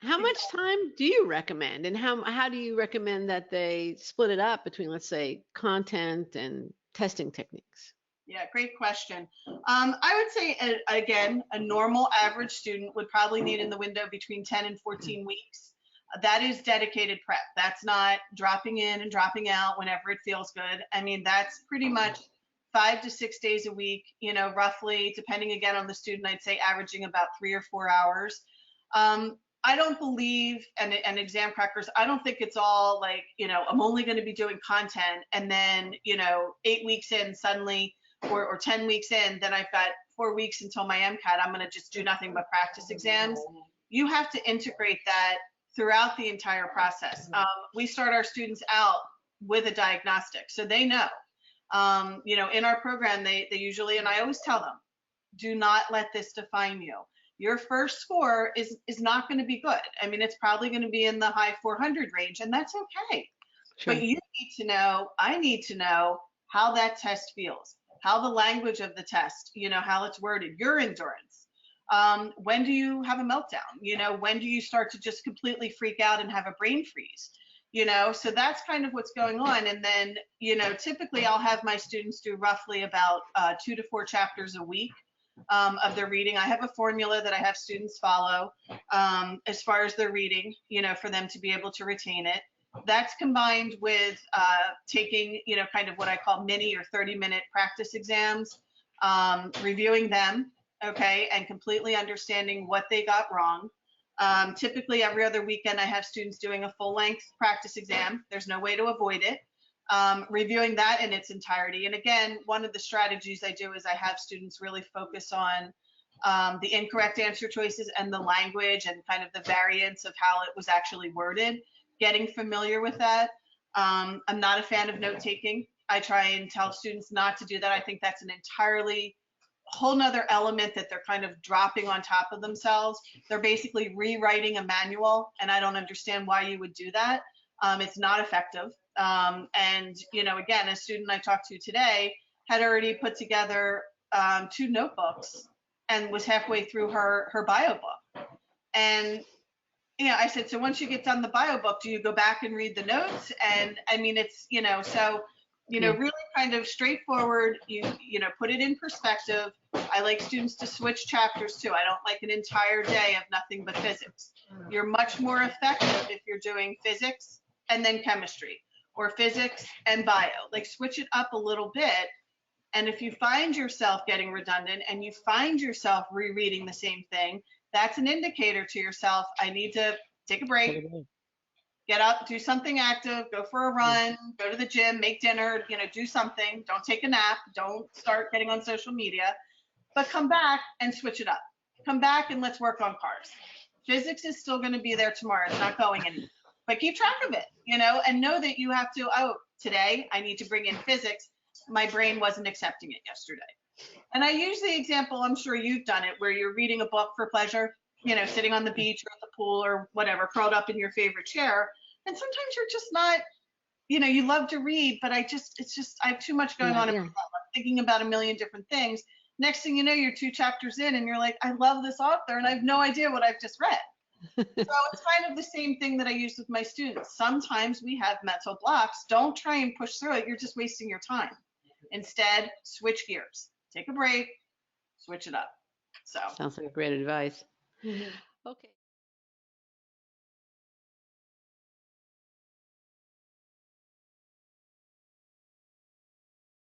How much Exactly. time do you recommend, and how do you recommend that they split it up between, let's say, content and testing techniques? Yeah, great question. I would say, again, a normal average student would probably need in the window between 10 and 14 weeks. That is dedicated prep. That's not dropping in and dropping out whenever it feels good. I mean, that's pretty much 5 to 6 days a week, roughly, depending again on the student, I'd say averaging about 3 or 4 hours. I don't believe, and exam crackers, I don't think it's all like, I'm only going to be doing content and then, 8 weeks in, suddenly or 10 weeks in, then I've got 4 weeks until my MCAT. I'm going to just do nothing but practice exams. You have to integrate that throughout the entire process. We start our students out with a diagnostic, so they know. In our program, they usually, and I always tell them, do not let this define you. Your first score is not going to be good. I mean, it's probably going to be in the high 400 range, and that's okay. But Sure. you need to know, I need to know how that test feels, how the language of the test, how it's worded, your endurance. When do you have a meltdown? When do you start to just completely freak out and have a brain freeze? So that's kind of what's going on. And then, typically I'll have my students do roughly about 2 to 4 chapters a week of their reading. I have a formula that I have students follow as far as their reading, for them to be able to retain it. That's combined with taking, kind of what I call mini or 30-minute practice exams, reviewing them, okay, and completely understanding what they got wrong. Typically, every other weekend, I have students doing a full length practice exam. There's no way to avoid it. Reviewing that in its entirety. And again, one of the strategies I do is I have students really focus on the incorrect answer choices and the language and kind of the variance of how it was actually worded, getting familiar with that. I'm not a fan of note taking. I try and tell students not to do that. I think that's an entirely whole nother element that they're kind of dropping on top of themselves. They're basically rewriting a manual, and I don't understand why you would do that. It's not effective. And, again, a student I talked to today had already put together 2 notebooks and was halfway through her bio book. And I said, so once you get done the bio book, do you go back and read the notes? And I mean, it's, so, Yeah. really kind of straightforward. Put it in perspective. I like students to switch chapters too. I don't like an entire day of nothing but physics. You're much more effective if you're doing physics and then chemistry, or physics and bio. Like, switch it up a little bit. And if you find yourself getting redundant and you find yourself rereading the same thing, that's an indicator to yourself, I need to take a break, Take it away. get up, do something active, go for a Yeah. run, go to the gym, make dinner, do something. Don't take a nap. Don't start getting on social media, but come back and switch it up. Come back and let's work on cars. Physics is still going to be there tomorrow. It's not going anywhere. But keep track of it, and know that you have to, oh, today I need to bring in physics. My brain wasn't accepting it yesterday. And I use the example, I'm sure you've done it, where you're reading a book for pleasure, sitting on the beach or at the pool or whatever, curled up in your favorite chair. And sometimes you're just not, you love to read, but it's just, I have too much going on in my Yeah. head. I'm thinking about a million different things. Next thing you know, you're 2 chapters in and you're like, I love this author and I have no idea what I've just read. So it's kind of the same thing that I use with my students. Sometimes we have mental blocks. Don't try and push through it. You're just wasting your time. Instead, switch gears, take a break, switch it up. So. Sounds like a great advice. Okay.